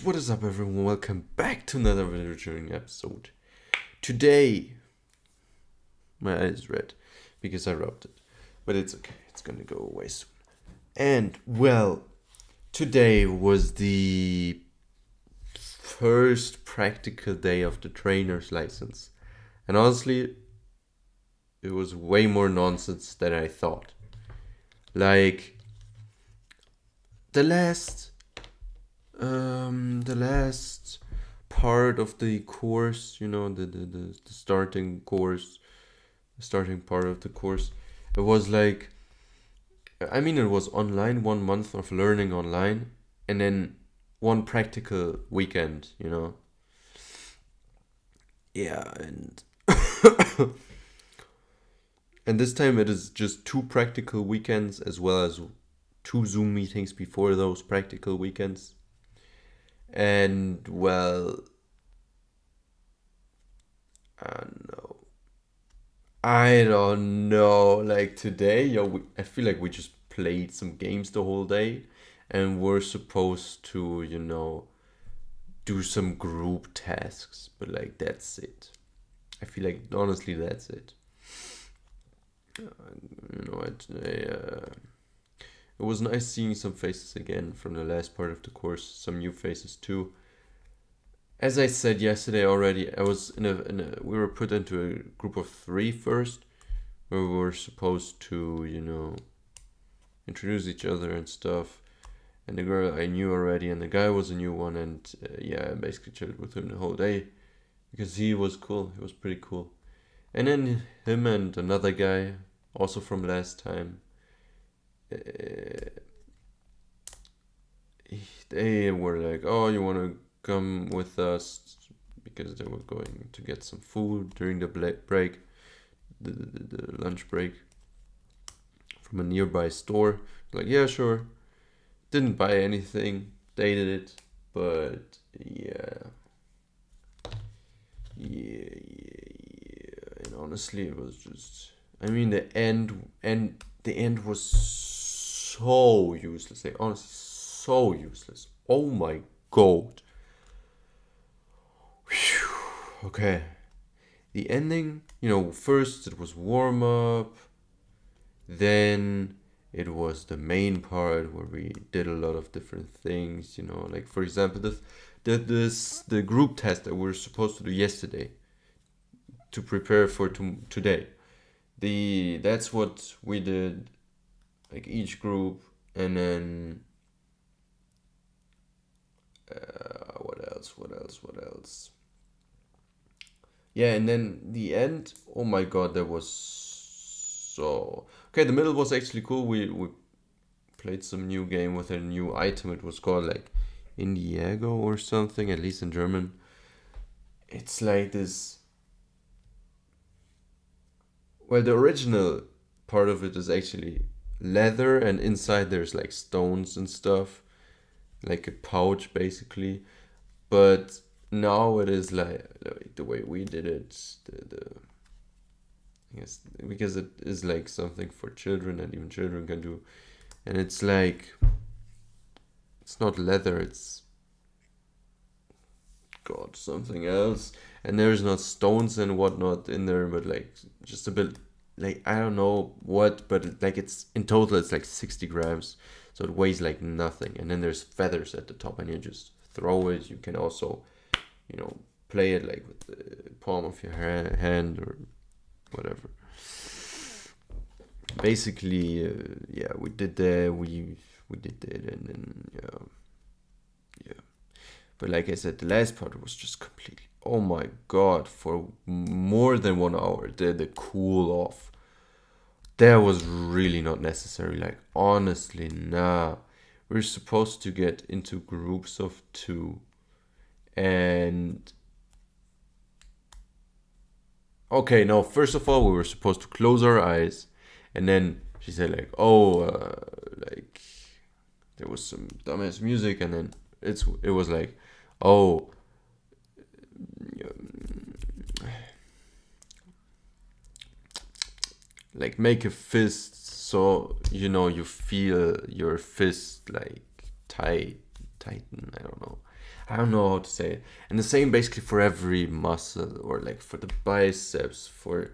What is up, everyone? Welcome back to another video during episode. Today, my eye is red because I rubbed it, but it's okay. It's gonna go away soon. And well, today was the first practical day of the trainer's license, and honestly, it was way more nonsense than I thought. Like the last part of the course, the starting course, the starting part of the course, it was like, it was online, 1 month of learning online, and then one practical weekend. Yeah, and and this time it is just two practical weekends as well as two Zoom meetings before those practical weekends. And well, no, I don't know. Like today, I feel like we just played some games the whole day, and we're supposed to, do some group tasks. But like that's it. I feel like honestly that's it. It was nice seeing some faces again from the last part of the course. Some new faces too. As I said yesterday already, I was we were put into a group of three first, where we were supposed to, introduce each other and stuff. And the girl I knew already, and the guy was a new one, and I basically chilled with him the whole day because he was cool. He was pretty cool. And then him and another guy, also from last time, they were like, "Oh, you want to come with us?" Because they were going to get some food during the break, the lunch break, from a nearby store. Like, yeah, sure. Didn't buy anything. They did it, but yeah. And honestly, it was just. The end was so useless. Like, honestly, so useless. Oh my god. Whew. Okay. The ending, first it was warm up, then it was the main part where we did a lot of different things. Like for example, the group test that we were supposed to do yesterday to prepare for today. That's what we did, like each group, and then what else? Yeah, and then the end. Oh my god, that was so okay. The middle was actually cool. We played some new game with a new item. It was called like Indiego or something, at least in German. It's like this. Well, the original part of it is actually leather, and inside there's like stones and stuff, like a pouch basically. But now it is like the way we did it. The I guess because it is like something for children, and even children can do, and it's like it's not leather. It's God something else, and there's not stones and whatnot in there, but like just a bit, like I don't know what, but like it's in total it's like 60 grams, so it weighs like nothing. And then there's feathers at the top, and you just throw it. You can also, play it like with the palm of your hand or whatever. Basically, we did that. We did that, and then yeah. But like I said, the last part was just completely. Oh my god! For more than 1 hour, the cool off. That was really not necessary. Like honestly, nah. We're supposed to get into groups of two, and okay, no. First of all, we were supposed to close our eyes, and then she said like, "Oh, like there was some dumbass music," and then it was like, "Oh, like make a fist so you feel your fist like tighten." I don't know. I don't know how to say it. And the same basically for every muscle, or like for the biceps, for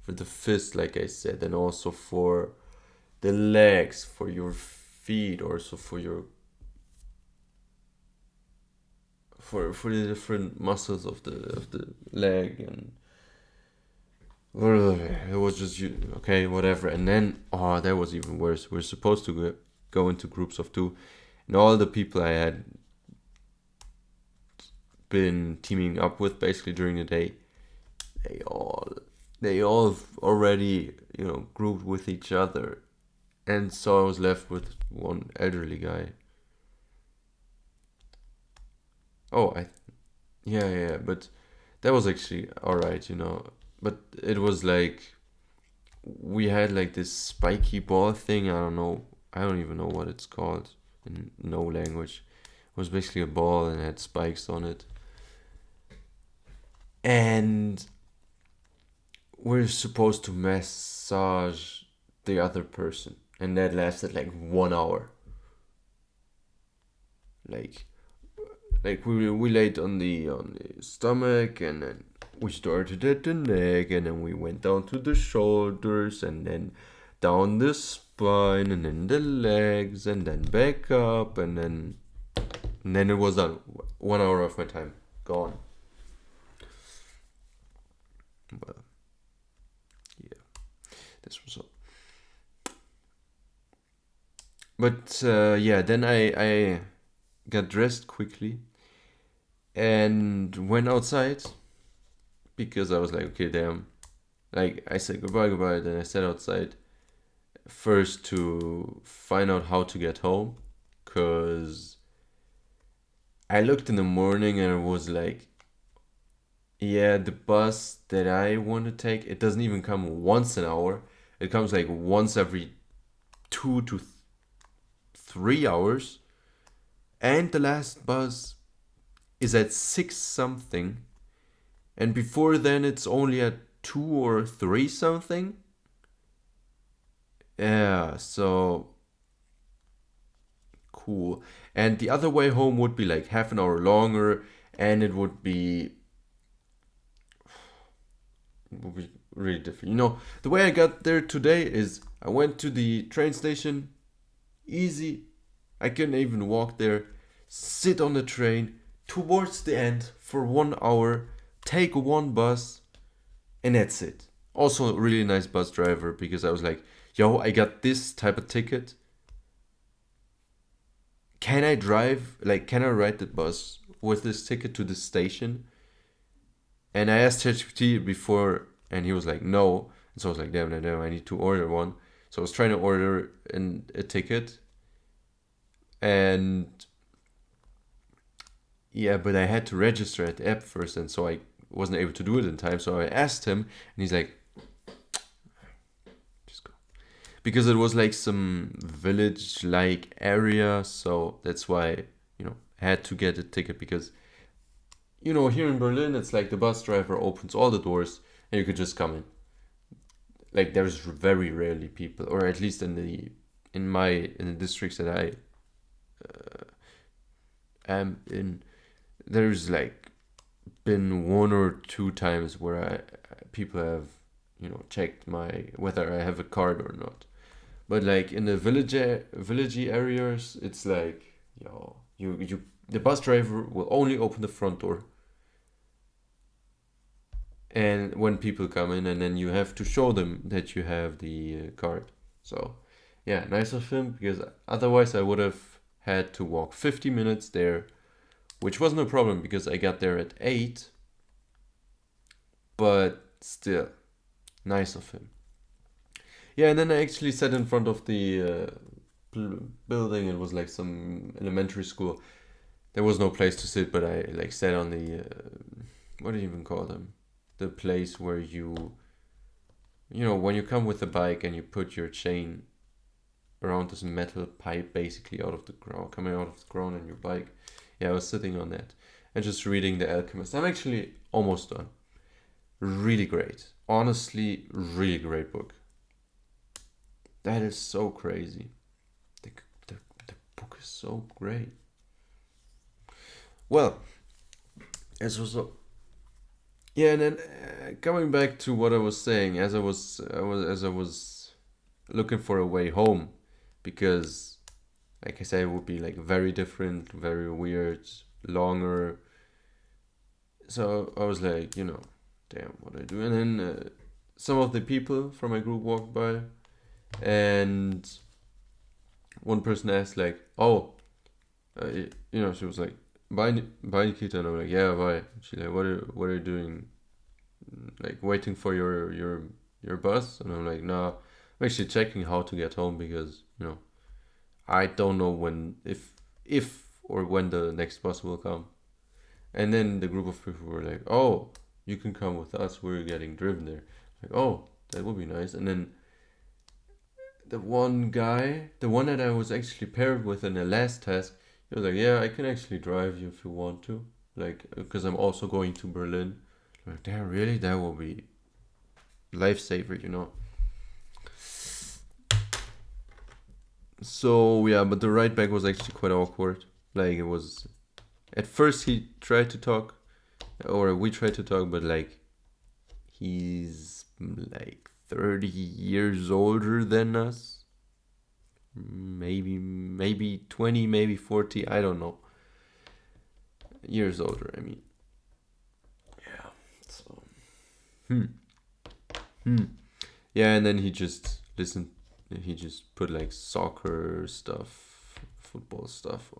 the fist, like I said, and also for the legs, for your feet, also for the different muscles of the leg. And it was just okay, whatever. And then, oh, that was even worse. We're supposed to go into groups of two, and all the people I had been teaming up with basically during the day, they all already, grouped with each other, and so I was left with one elderly guy. Oh, yeah, but that was actually all right, but it was like we had like this spiky ball thing. I don't even know what it's called in no language. It was basically a ball and had spikes on it, and we're supposed to massage the other person, and that lasted like 1 hour. Like we laid on the stomach, and then we started at the neck, and then we went down to the shoulders, and then down the spine, and then the legs, and then back up, and then it was done. 1 hour of my time gone. Well, yeah, this was all. But yeah, then I got dressed quickly and went outside because I was like, okay, damn. Like, I said goodbye, then I sat outside first to find out how to get home, because I looked in the morning and it was like, yeah, the bus that I want to take, it doesn't even come once an hour. It comes like once every 2 to 3 hours. And the last bus is at 6 something. And before then, it's only at 2 or 3 something. Yeah, so cool. And the other way home would be like half an hour longer, and it would be really different. The way I got there today is I went to the train station, easy. I couldn't even walk there, sit on the train towards the end for 1 hour, take one bus, and that's it. Also, a really nice bus driver, because I was like, yo, I got this type of ticket. Can I drive? Like, can I ride the bus with this ticket to the station? And I asked ChatGPT before, and he was like, no. And so I was like, damn, I need to order one. So I was trying to order a ticket, and yeah, but I had to register at the app first, and so I wasn't able to do it in time. So I asked him, and he's like, just go. Because it was like some village-like area, so that's why, I had to get a ticket, because, here in Berlin, it's like the bus driver opens all the doors, and you could just come in. Like, there's very rarely people, or at least in the districts that I am in, there's like been 1 or 2 times where people have checked my whether I have a card or not. But like in the villagey areas, it's like, you the bus driver will only open the front door, and when people come in, and then you have to show them that you have the card. So yeah, nice of him, because otherwise I would have had to walk 50 minutes there, which wasn't a problem because I got there at 8, but still, nice of him. Yeah, and then I actually sat in front of the building. It was like some elementary school. There was no place to sit, but I like sat on the what do you even call them? The place where when you come with a bike and you put your chain around this metal pipe, basically out of the ground, coming out of the ground on your bike. Yeah, I was sitting on that and just reading The Alchemist. I'm actually almost done. Really great. Honestly, really great book. That is so crazy. The, the book is so great. Well, as was yeah, and then coming back to what I was saying, as I was looking for a way home, because like I said, it would be like very different, very weird, longer. So I was like, damn, what do I do? And then some of the people from my group walked by, and one person asked like, "Oh, she was like, bye, Nikita," and I'm like, "Yeah, bye." She like, what are you doing? Like waiting for your bus?" And I'm like, "No, I'm actually checking how to get home because I don't know if or when the next bus will come." And then the group of people were like, "Oh, you can come with us. We're getting driven there." Like, "Oh, that would be nice." And then the one guy, the one that I was actually paired with in the last task, he was like, "Yeah, I can actually drive you if you want to, like, because I'm also going to Berlin." I'm like, damn, really? That will be lifesaver. So yeah, but the ride back was actually quite awkward. Like it was. At first, he tried to talk, or we tried to talk, but like he's like 30 years older than us. Maybe 20, maybe 40, I don't know. Years older, I mean. Yeah. So hmm. Hmm. Yeah, and then he just listened. He just put like soccer stuff, football stuff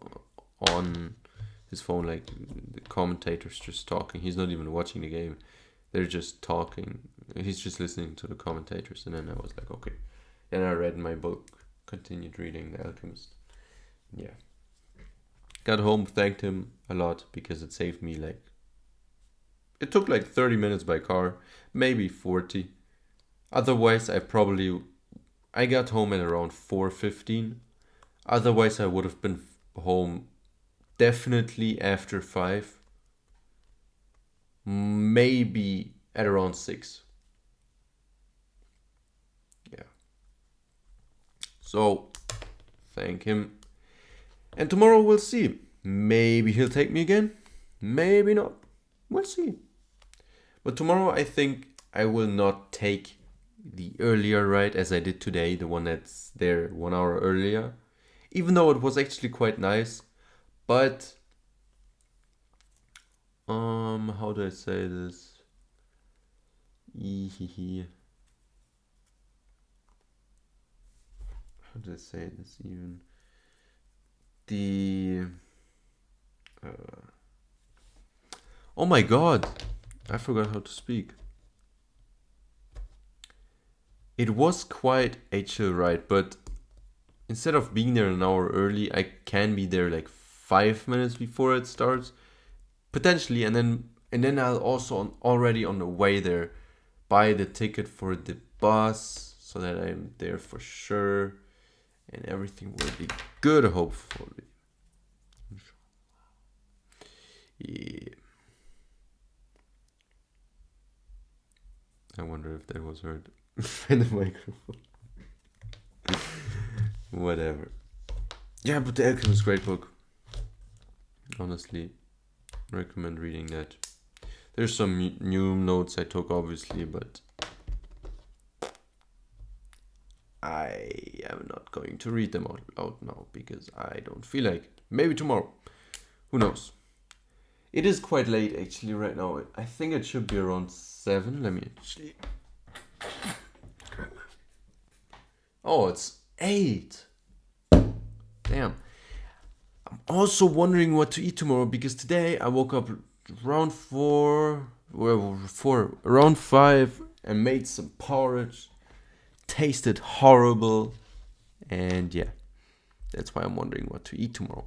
on his phone. Like the commentators just talking. He's not even watching the game. They're just talking. He's just listening to the commentators. And then I was like, okay. Then I read my book, continued reading The Alchemist. Yeah. Got home, thanked him a lot because it saved me like. It took like 30 minutes by car, maybe 40. Otherwise, I got home at around 4:15. Otherwise, I would have been home definitely after 5, maybe at around 6. Yeah. So, thank him. And tomorrow we'll see. Maybe he'll take me again. Maybe not. We'll see. But tomorrow I think I will not take the earlier ride as I did today, the one that's there 1 hour earlier. Even though it was actually quite nice. But how do I say this? Ehehe. How do I say this even? The oh my god, I forgot how to speak. It was quite a chill ride, but instead of being there an hour early, I can be there like 5 minutes before it starts, potentially, and then I'll also already on the way there buy the ticket for the bus so that I'm there for sure, and everything will be good, hopefully. Yeah. I wonder if that was heard in the microphone. Whatever. Yeah, but The Alchemist, great book. Honestly, recommend reading that. There's some new notes I took, obviously, but I am not going to read them out now because I don't feel like it. Maybe tomorrow. Who knows? It is quite late actually right now. I think it should be around 7. Let me actually. Oh, it's 8. Damn. I'm also wondering what to eat tomorrow because today I woke up around 4, around 5 and made some porridge. Tasted horrible. And yeah, that's why I'm wondering what to eat tomorrow.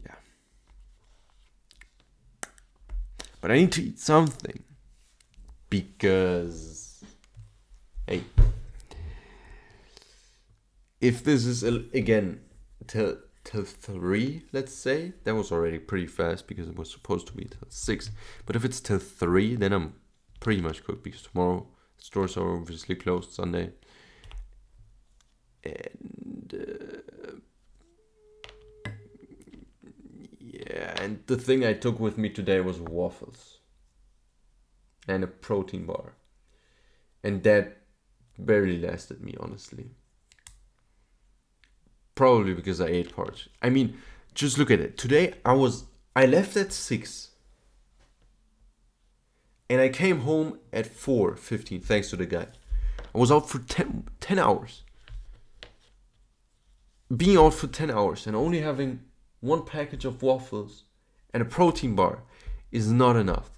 Yeah. But I need to eat something. Because, hey, if this is, again, till 3, let's say, that was already pretty fast because it was supposed to be till 6. But if it's till 3, then I'm pretty much cooked because tomorrow stores are obviously closed Sunday. And yeah, And the thing I took with me today was waffles and a protein bar. And that barely lasted me, honestly. Probably because I ate porridge. I mean, just look at it. Today I left at 6. And I came home at 4:15, thanks to the guy. I was out for 10 hours. Being out for 10 hours and only having one package of waffles and a protein bar is not enough.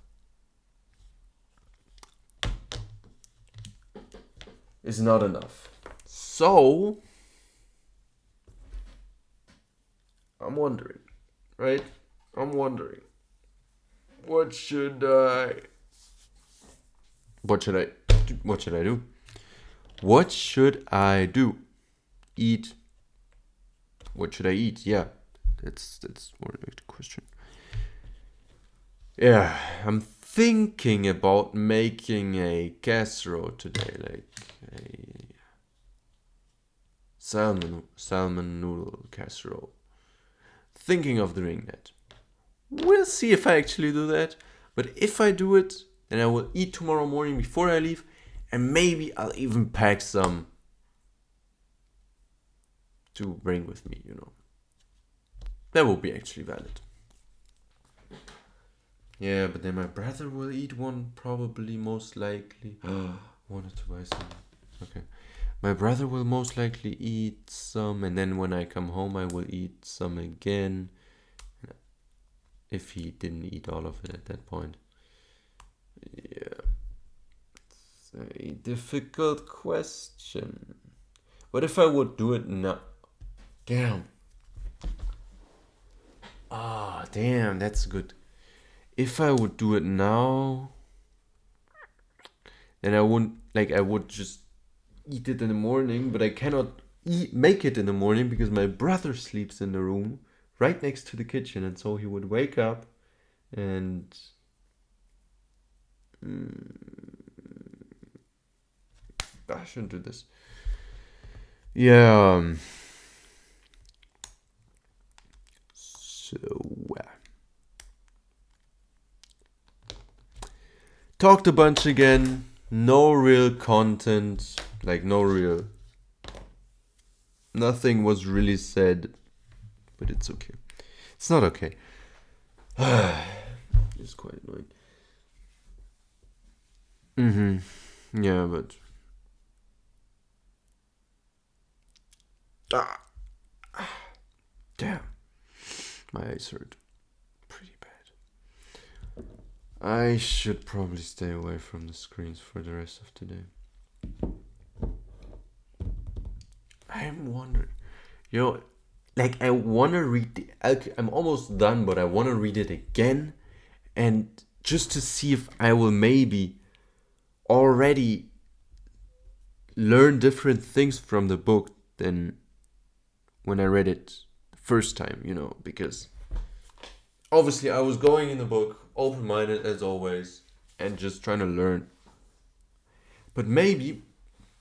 It's not enough. So, I'm wondering, right? What should I do? What should I do? Eat. What should I eat? Yeah, that's more like the question. Yeah, I'm thinking about making a casserole today, like a salmon noodle casserole. Thinking of doing that. We'll see if I actually do that. But if I do it, then I will eat tomorrow morning before I leave, and maybe I'll even pack some to bring with me, That will be actually valid. Yeah, but then my brother will eat one, probably, most likely. Wanted to buy some. Okay. My brother will most likely eat some, and then when I come home, I will eat some again. If he didn't eat all of it at that point. Yeah. It's a difficult question. What if I would do it now? Damn. Damn, that's good. If I would do it now, then I would just eat it in the morning, but I cannot make it in the morning because my brother sleeps in the room right next to the kitchen, and so he would wake up and I shouldn't do this. Yeah. Talked a bunch again. No real content. Nothing was really said. But it's okay. It's not okay. It's quite annoying. Yeah, but... Damn. My eyes hurt. Pretty bad. I should probably stay away from the screens for the rest of today. I'm wondering... I want to read... I'm almost done, but I want to read it again. And just to see if I will maybe already learn different things from the book than when I read it the first time, because obviously I was going in the book open-minded as always and just trying to learn. But maybe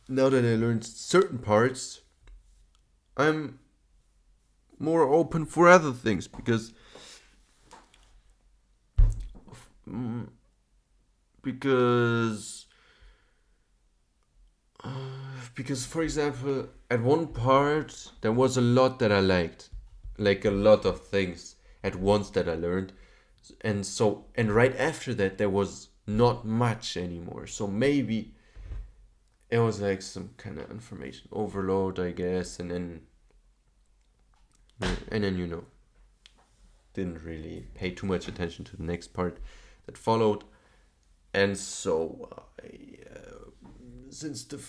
now that I learned certain parts, I'm more open for other things because for example, at one part there was a lot that I liked, like a lot of things at once that I learned, and right after that there was not much anymore. So maybe it was like some kind of information overload, I guess, and then didn't really pay too much attention to the next part that followed. And so since the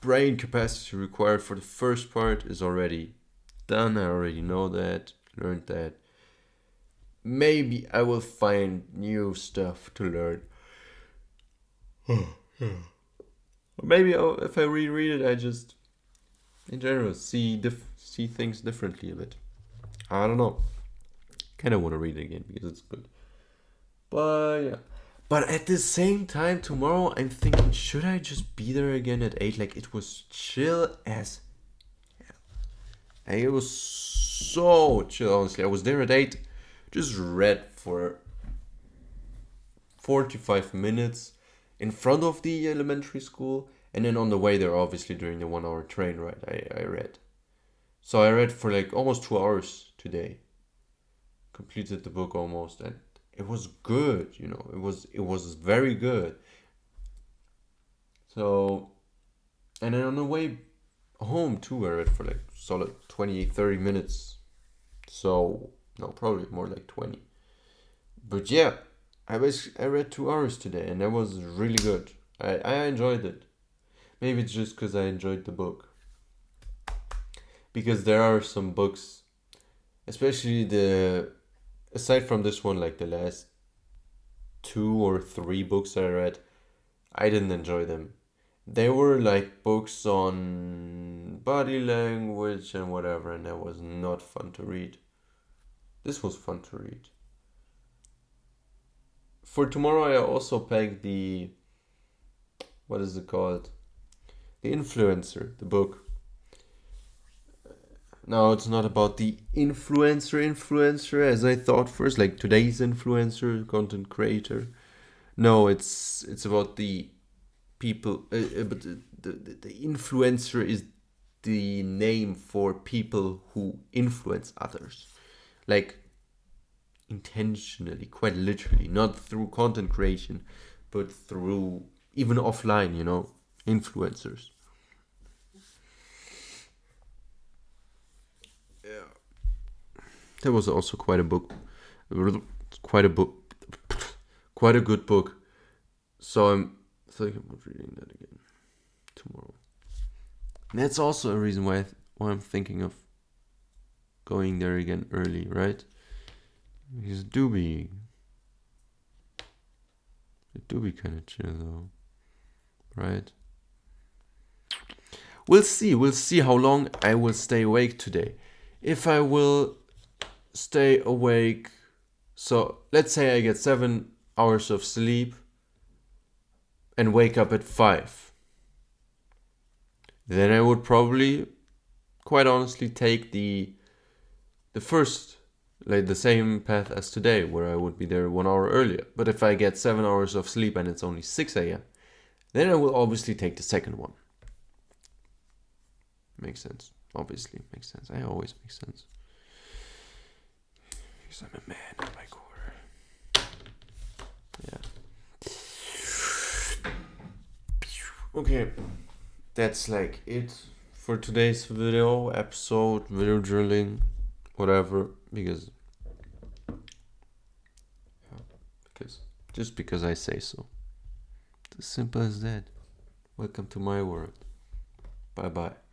brain capacity required for the first part is already done, I already know that, learned that, maybe I will find new stuff to learn. Or maybe if I reread it, I just in general see things differently a bit. I don't know. Kind of want to read it again because it's good. But yeah. But at the same time, tomorrow I'm thinking, should I just be there again at 8? It was chill as hell. It was so chill, honestly. I was there at 8. just read for 45 minutes in front of the elementary school, and then on the way there, obviously during the 1 hour train ride, I read. So I read for like almost 2 hours today. Completed the book almost, and it was good, it was very good. So, and then on the way home too, I read for like solid 20-30 minutes. So, no, probably more like 20. But yeah, I read 2 hours today, and that was really good. I enjoyed it. Maybe it's just because I enjoyed the book. Because there are some books, especially aside from this one, like the last 2 or 3 books I read, I didn't enjoy them. They were like books on body language and whatever, and that was not fun to read. This was fun to read. For tomorrow, I also packed what is it called? The Influencer, the book. No, it's not about the influencer as I thought first, like today's influencer, content creator. No, it's about the people, but the influencer is the name for people who influence others. Like intentionally, quite literally, not through content creation, but through even offline, influencers. That was also quite a book, quite a book, quite a good book. So I'm thinking about reading that again tomorrow. And that's also a reason why I'm thinking of going there again early, right? Because it do be kind of chill though, right? We'll see how long I will stay awake today. If I will stay awake, so let's say I get 7 hours of sleep and wake up at 5, then I would probably, quite honestly, take the first, like the same path as today, where I would be there 1 hour earlier. But if I get 7 hours of sleep and it's only 6 a.m., then I will obviously take the second one. Makes sense. Obviously makes sense. I always make sense. Because I'm a man at my core. Yeah. Okay. That's like it for today's episode, video drilling, whatever. Because I say so. It's as simple as that. Welcome to my world. Bye bye.